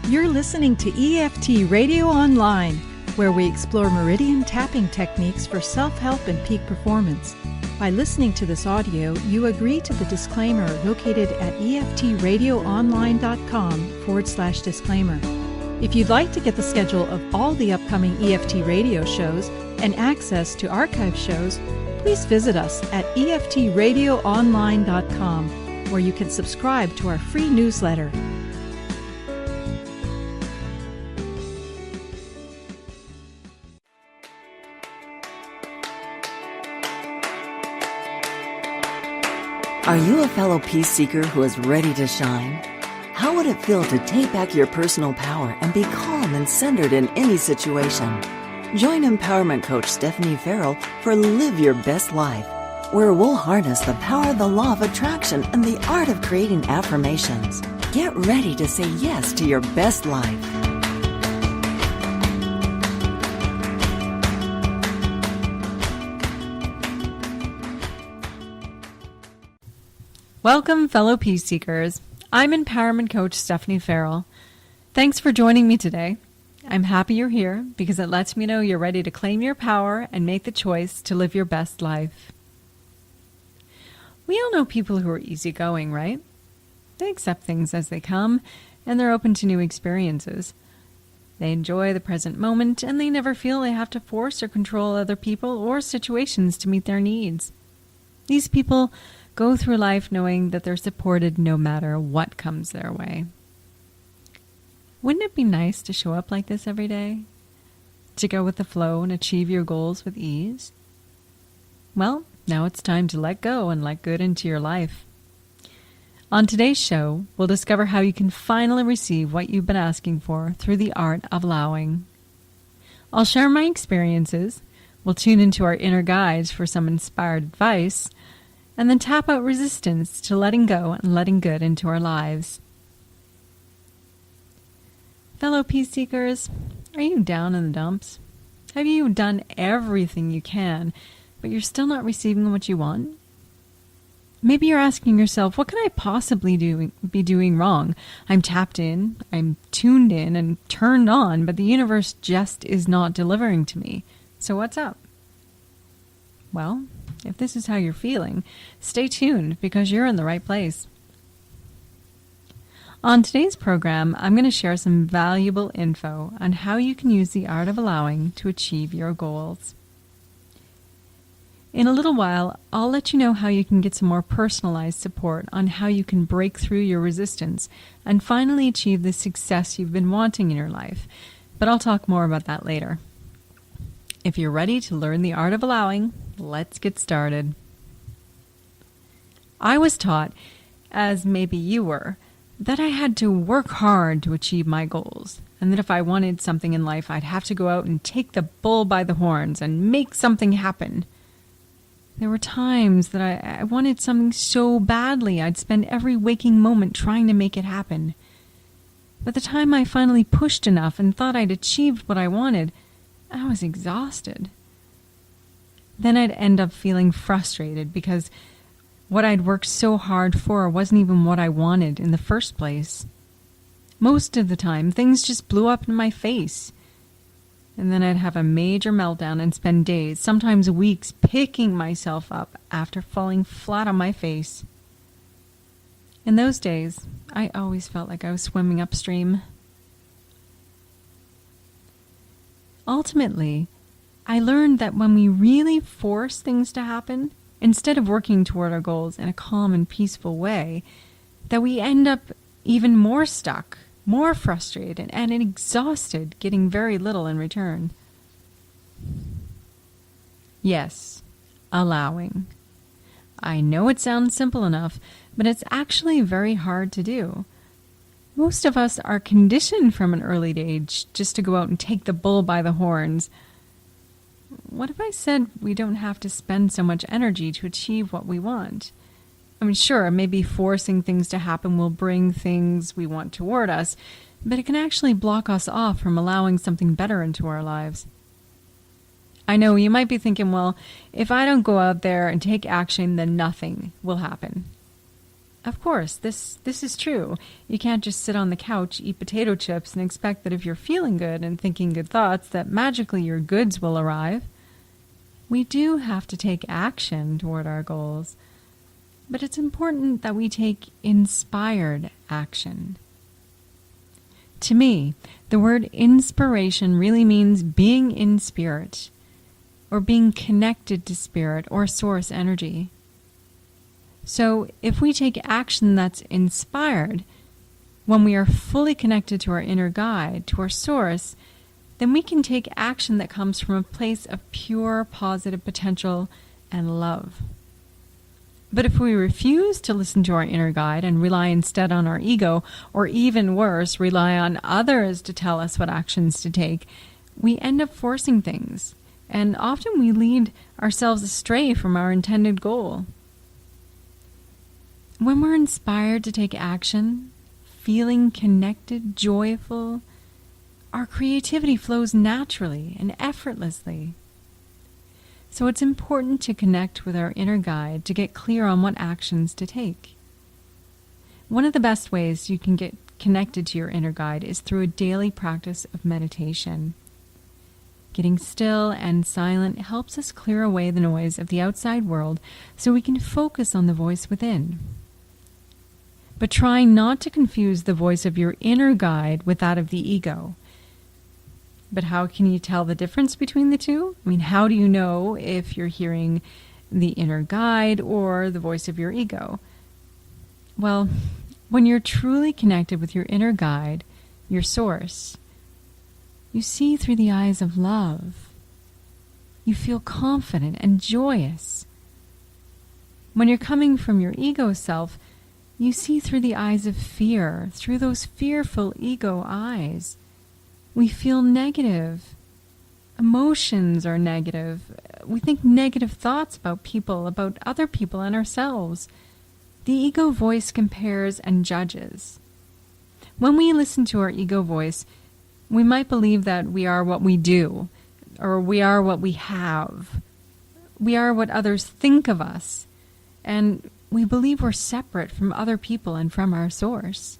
You're listening to EFT Radio Online, where we explore meridian tapping techniques for self-help and peak performance. By listening to this audio, you agree to the disclaimer located at eftradioonline.com/disclaimer. If you'd like to get the schedule of all the upcoming EFT radio shows and access to archive shows, please visit us at eftradioonline.com, where you can subscribe to our free newsletter. Are you a fellow peace seeker who is ready to shine? How would it feel to take back your personal power and be calm and centered in any situation? Join empowerment coach Stephenie Farrell for Live Your Best Life, where we'll harness the power of the law of attraction and the art of creating affirmations. Get ready to say yes to your best life. Welcome, fellow peace seekers. I'm empowerment coach Stephenie Farrell. Thanks for joining me today. I'm happy you're here because it lets me know you're ready to claim your power and make the choice to live your best life. We all know people who are easygoing, right? They accept things as they come and they're open to new experiences. They enjoy the present moment and they never feel they have to force or control other people or situations to meet their needs. These people go through life knowing that they're supported no matter what comes their way. Wouldn't it be nice to show up like this every day? To go with the flow and achieve your goals with ease? Well, now it's time to let go and let good into your life. On today's show, we'll discover how you can finally receive what you've been asking for through the art of allowing. I'll share my experiences, we'll tune into our inner guides for some inspired advice, and then tap out resistance to letting go and letting good into our lives. Fellow peace seekers, are you down in the dumps? Have you done everything you can, but you're still not receiving what you want? Maybe you're asking yourself, what can I possibly be doing wrong? I'm tapped in, I'm tuned in and turned on, but the universe just is not delivering to me. So what's up? Well, if this is how you're feeling, stay tuned because you're in the right place. On today's program, I'm going to share some valuable info on how you can use the art of allowing to achieve your goals. In a little while, I'll let you know how you can get some more personalized support on how you can break through your resistance and finally achieve the success you've been wanting in your life. But I'll talk more about that later. If you're ready to learn the art of allowing, let's get started. I was taught, as maybe you were, that I had to work hard to achieve my goals, and that if I wanted something in life, I'd have to go out and take the bull by the horns and make something happen. There were times that I wanted something so badly, I'd spend every waking moment trying to make it happen. By the time I finally pushed enough and thought I'd achieved what I wanted, I was exhausted. Then I'd end up feeling frustrated because what I'd worked so hard for wasn't even what I wanted in the first place. Most of the time, things just blew up in my face. And then I'd have a major meltdown and spend days, sometimes weeks, picking myself up after falling flat on my face. In those days, I always felt like I was swimming upstream. Ultimately, I learned that when we really force things to happen, instead of working toward our goals in a calm and peaceful way, that we end up even more stuck, more frustrated, and exhausted, getting very little in return. Yes, allowing. I know it sounds simple enough, but it's actually very hard to do. Most of us are conditioned from an early age just to go out and take the bull by the horns. What if I said we don't have to spend so much energy to achieve what we want? I mean, sure, maybe forcing things to happen will bring things we want toward us, but it can actually block us off from allowing something better into our lives. I know you might be thinking, well, if I don't go out there and take action, then nothing will happen. Of course, this is true. You can't just sit on the couch, eat potato chips, and expect that if you're feeling good and thinking good thoughts, that magically your goods will arrive. We do have to take action toward our goals, but it's important that we take inspired action. To me, the word inspiration really means being in spirit, or being connected to spirit or source energy. So if we take action that's inspired, when we are fully connected to our inner guide, to our source, then we can take action that comes from a place of pure positive potential and love. But if we refuse to listen to our inner guide and rely instead on our ego, or even worse, rely on others to tell us what actions to take, we end up forcing things, and often we lead ourselves astray from our intended goal. When we're inspired to take action, feeling connected, joyful, our creativity flows naturally and effortlessly. So it's important to connect with our inner guide to get clear on what actions to take. One of the best ways you can get connected to your inner guide is through a daily practice of meditation. Getting still and silent helps us clear away the noise of the outside world so we can focus on the voice within. But try not to confuse the voice of your inner guide with that of the ego. But how can you tell the difference between the two? I mean, how do you know if you're hearing the inner guide or the voice of your ego? Well, when you're truly connected with your inner guide, your source, you see through the eyes of love. You feel confident and joyous. When you're coming from your ego self, you see through the eyes of fear, through those fearful ego eyes. We feel negative. Emotions are negative. We think negative thoughts about people, about other people and ourselves. The ego voice compares and judges. When we listen to our ego voice, we might believe that we are what we do, or we are what we have. We are what others think of us. And we believe we're separate from other people and from our source.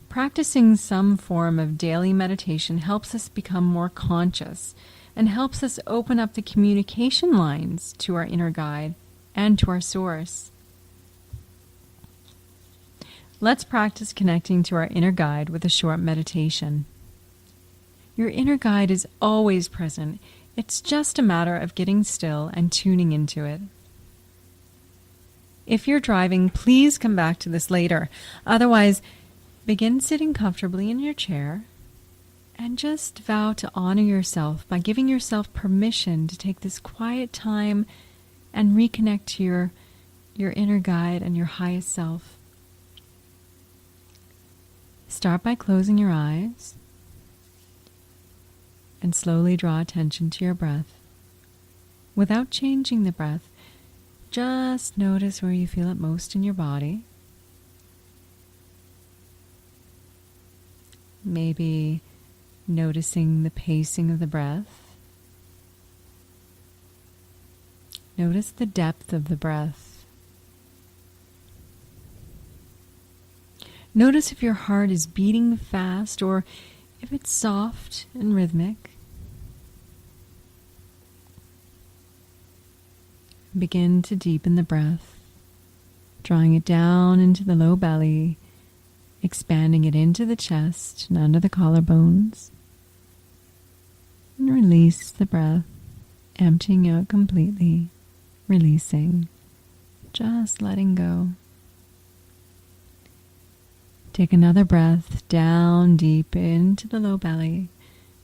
Practicing some form of daily meditation helps us become more conscious and helps us open up the communication lines to our inner guide and to our source. Let's practice connecting to our inner guide with a short meditation. Your inner guide is always present. It's just a matter of getting still and tuning into it. If you're driving, please come back to this later. Otherwise, begin sitting comfortably in your chair and just vow to honor yourself by giving yourself permission to take this quiet time and reconnect to your inner guide and your highest self. Start by closing your eyes and slowly draw attention to your breath. Without changing the breath, just notice where you feel it most in your body. Maybe noticing the pacing of the breath. Notice the depth of the breath. Notice if your heart is beating fast or if it's soft and rhythmic. Begin to deepen the breath, drawing it down into the low belly, expanding it into the chest and under the collarbones. And release the breath, emptying out completely, releasing, just letting go. Take another breath down deep into the low belly,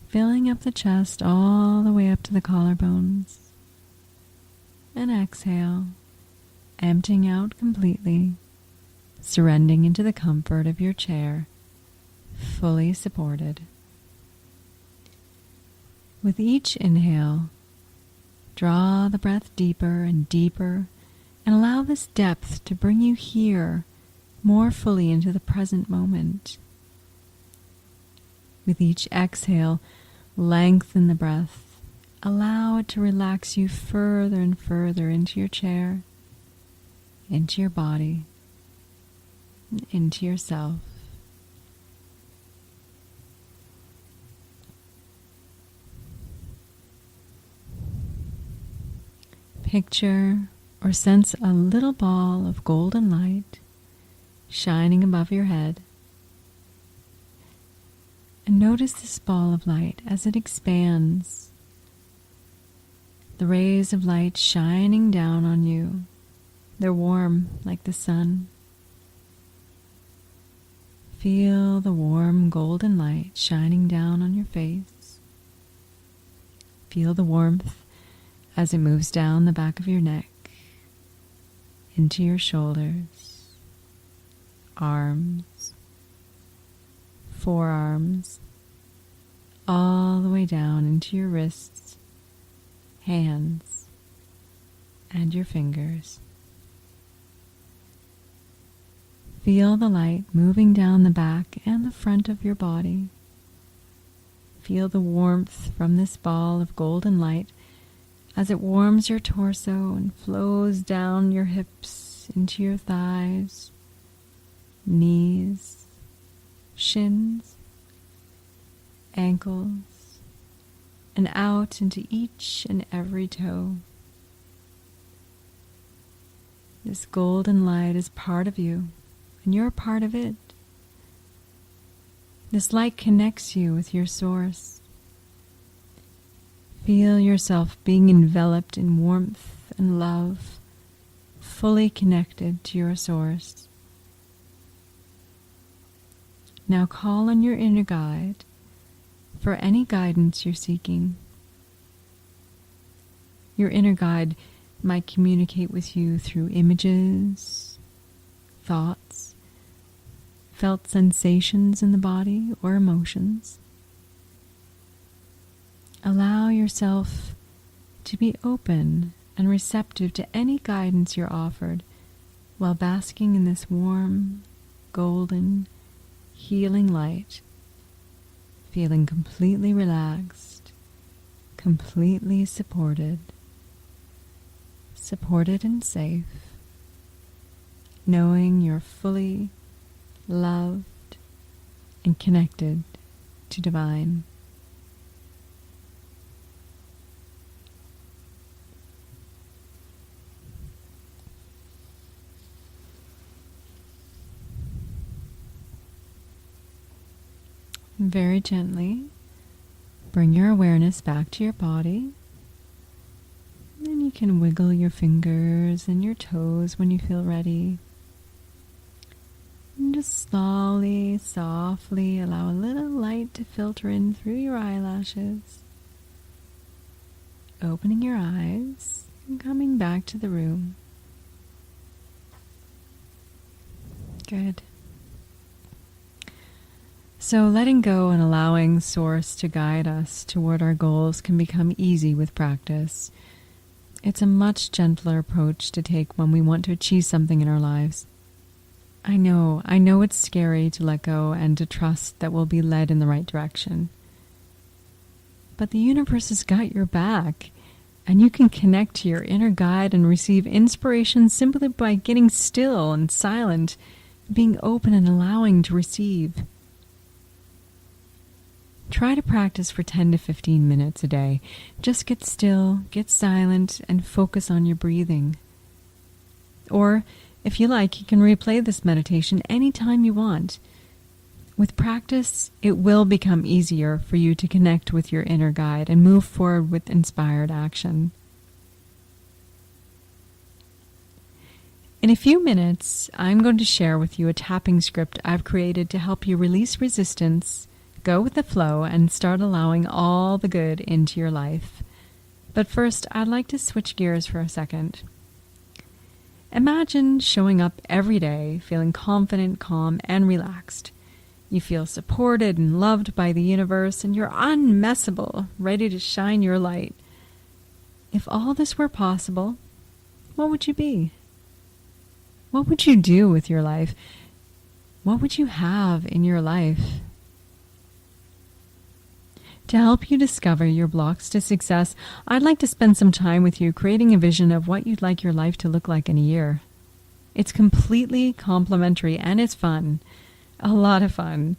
filling up the chest all the way up to the collarbones. And exhale, emptying out completely, surrendering into the comfort of your chair, fully supported. With each inhale, draw the breath deeper and deeper, and allow this depth to bring you here more fully into the present moment. With each exhale, lengthen the breath. Allow it to relax you further and further into your chair, into your body, into yourself. Picture or sense a little ball of golden light shining above your head. And notice this ball of light as it expands. The rays of light shining down on you. They're warm like the sun. Feel the warm golden light shining down on your face. Feel the warmth as it moves down the back of your neck, into your shoulders, arms, forearms, all the way down into your wrists, hands, and your fingers. Feel the light moving down the back and the front of your body. Feel the warmth from this ball of golden light as it warms your torso and flows down your hips into your thighs, knees, shins, ankles, and out into each and every toe. This golden light is part of you, and you're a part of it. This light connects you with your source. Feel yourself being enveloped in warmth and love, fully connected to your source. Now call on your inner guide for any guidance you're seeking. Your inner guide might communicate with you through images, thoughts, felt sensations in the body, or emotions. Allow yourself to be open and receptive to any guidance you're offered while basking in this warm, golden, healing light, feeling completely relaxed, completely supported and safe, knowing you're fully loved and connected to divine. Very gently bring your awareness back to your body. And you can wiggle your fingers and your toes when you feel ready. And just slowly, softly allow a little light to filter in through your eyelashes. Opening your eyes and coming back to the room. Good. So letting go and allowing Source to guide us toward our goals can become easy with practice. It's a much gentler approach to take when we want to achieve something in our lives. I know it's scary to let go and to trust that we'll be led in the right direction. But the universe has got your back, and you can connect to your inner guide and receive inspiration simply by getting still and silent, being open and allowing to receive. Try to practice for 10 to 15 minutes a day. Just get still, get silent, and focus on your breathing. Or, if you like, you can replay this meditation anytime you want. With practice, it will become easier for you to connect with your inner guide and move forward with inspired action. In a few minutes, I'm going to share with you a tapping script I've created to help you release resistance, go with the flow, and start allowing all the good into your life. But first, I'd like to switch gears for a second. Imagine showing up every day feeling confident, calm, and relaxed. You feel supported and loved by the universe, and you're unmessable, ready to shine your light. If all this were possible, what would you be? What would you do with your life? What would you have in your life? To help you discover your blocks to success, I'd like to spend some time with you creating a vision of what you'd like your life to look like in a year. It's completely complimentary and it's fun. A lot of fun.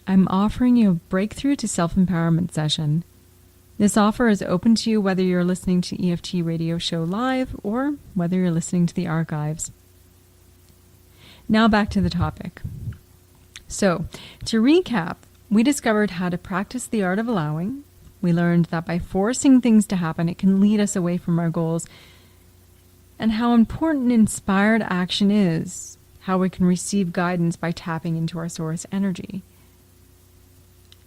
I'm offering you a Breakthrough to Self-Empowerment session. This offer is open to you whether you're listening to EFT Radio Show live or whether you're listening to the archives. Now back to the topic. So, to recap, we discovered how to practice the art of allowing. We learned that by forcing things to happen, it can lead us away from our goals, and how important inspired action is, how we can receive guidance by tapping into our source energy.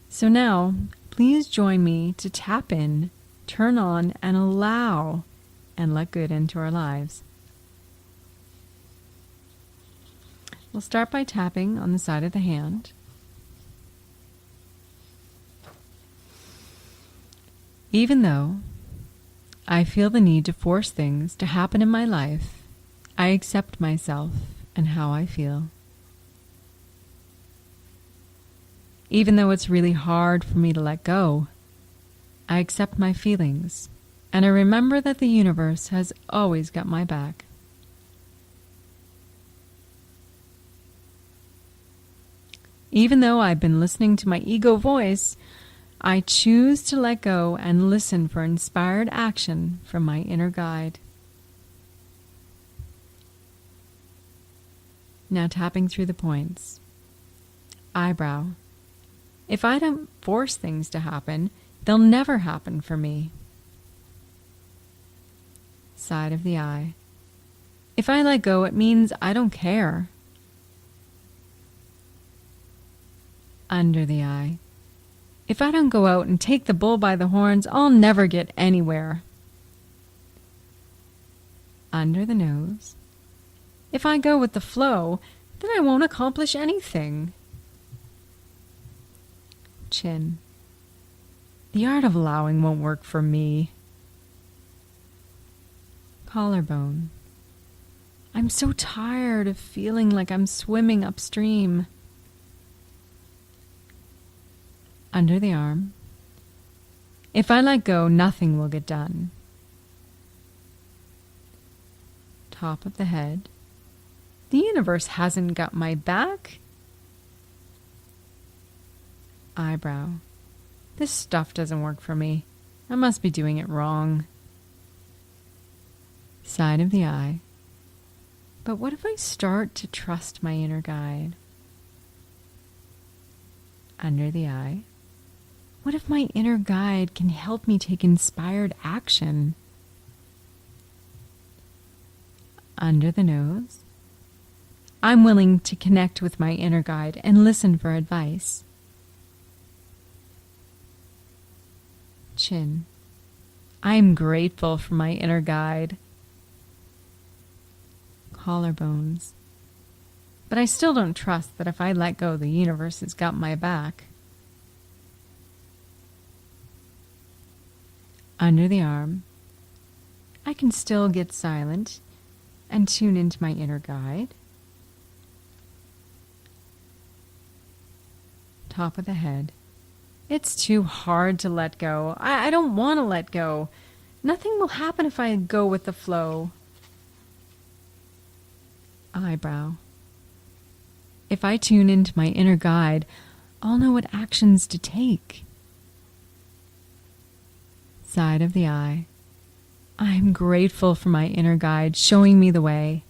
So now, please join me to tap in, turn on, and allow, and let good into our lives. We'll start by tapping on the side of the hand. Even though I feel the need to force things to happen in my life, I accept myself and how I feel. Even though it's really hard for me to let go, I accept my feelings, and I remember that the universe has always got my back. Even though I've been listening to my ego voice, I choose to let go and listen for inspired action from my inner guide. Now tapping through the points. Eyebrow. If I don't force things to happen, they'll never happen for me. Side of the eye. If I let go, it means I don't care. Under the eye. If I don't go out and take the bull by the horns, I'll never get anywhere. Under the nose. If I go with the flow, then I won't accomplish anything. Chin. The art of allowing won't work for me. Collarbone. I'm so tired of feeling like I'm swimming upstream. Under the arm. If I let go, nothing will get done. Top of the head. The universe hasn't got my back. Eyebrow. This stuff doesn't work for me. I must be doing it wrong. Side of the eye. But what if I start to trust my inner guide? Under the eye. What if my inner guide can help me take inspired action? Under the nose. I'm willing to connect with my inner guide and listen for advice. Chin. I'm grateful for my inner guide. Collarbones. But I still don't trust that if I let go, the universe has got my back. Under the arm. I can still get silent and tune into my inner guide. Top of the head. It's too hard to let go. I don't want to let go. Nothing will happen if I go with the flow. Eyebrow. If I tune into my inner guide, I'll know what actions to take. Side of the eye. I'm grateful for my inner guide showing me the way.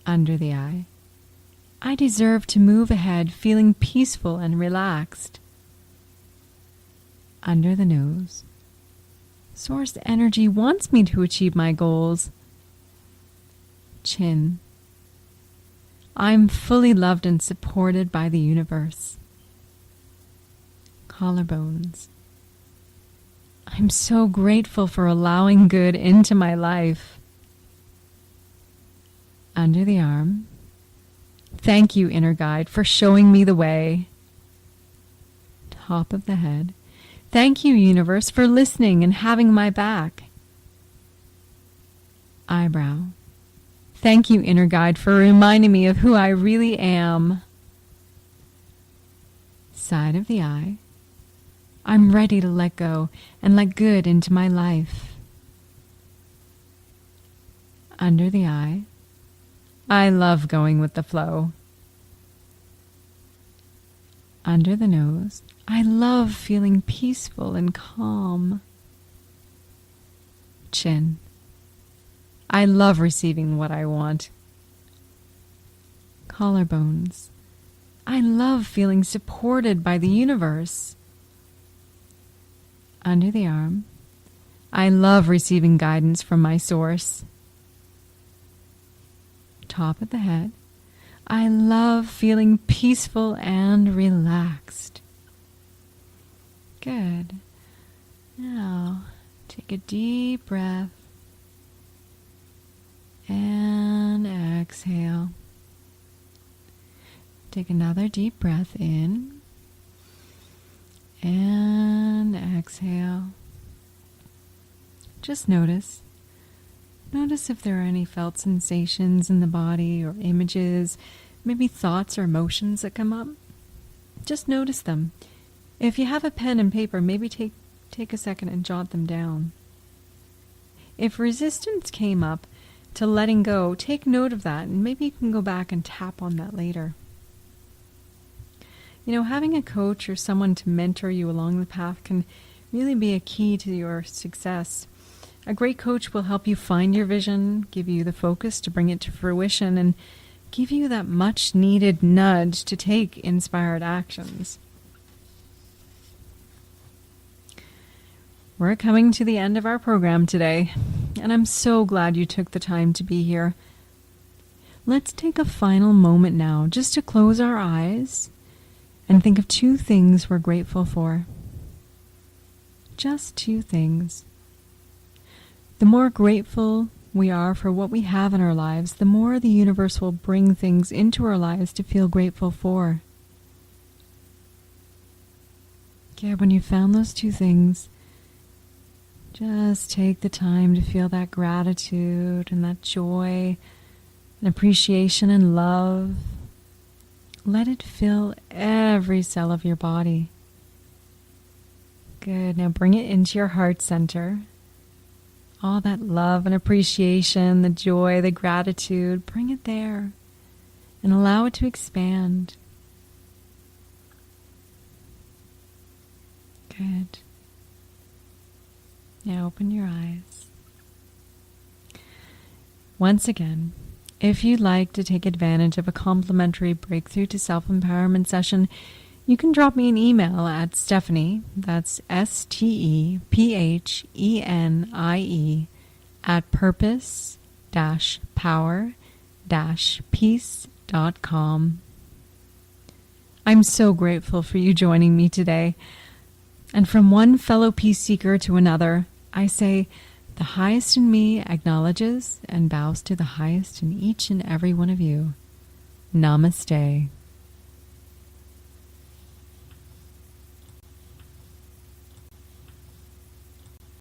Under the eye. I deserve to move ahead feeling peaceful and relaxed. Under the nose. Source energy wants me to achieve my goals. Chin. I'm fully loved and supported by the universe. Collarbones. I'm so grateful for allowing good into my life. Under the arm. Thank you, inner guide, for showing me the way. Top of the head. Thank you, universe, for listening and having my back. Eyebrow. Thank you, inner guide, for reminding me of who I really am. Side of the eye. I'm ready to let go and let good into my life. Under the eye. I love going with the flow. Under the nose. I love feeling peaceful and calm. Chin. I love receiving what I want. Collarbones. I love feeling supported by the universe. Under the arm. I love receiving guidance from my source. Top of the head. I love feeling peaceful and relaxed. Good. Now, take a deep breath and exhale. Take another deep breath in and exhale. Just notice. Notice if there are any felt sensations in the body or images, maybe thoughts or emotions that come up. Just notice them. If you have a pen and paper, maybe take a second and jot them down. If resistance came up to letting go, take note of that, and maybe you can go back and tap on that later. You know, having a coach or someone to mentor you along the path can really be a key to your success. A great coach will help you find your vision, give you the focus to bring it to fruition, and give you that much needed nudge to take inspired actions. We're coming to the end of our program today, and I'm so glad you took the time to be here. Let's take a final moment now just to close our eyes and think of 2 things we're grateful for. Just 2 things. The more grateful we are for what we have in our lives, the more the universe will bring things into our lives to feel grateful for. Okay, when you found those 2 things, just take the time to feel that gratitude and that joy and appreciation and love. Let it fill every cell of your body. Good. Now bring it into your heart center. All that love and appreciation, the joy, the gratitude, bring it there and allow it to expand. Good. Now open your eyes. Once again, if you'd like to take advantage of a complimentary Breakthrough to Self-Empowerment session, you can drop me an email at Stephenie, that's Stephenie, at purpose-power-peace.com. I'm so grateful for you joining me today. And from one fellow peace seeker to another, I say, the highest in me acknowledges and bows to the highest in each and every one of you. Namaste.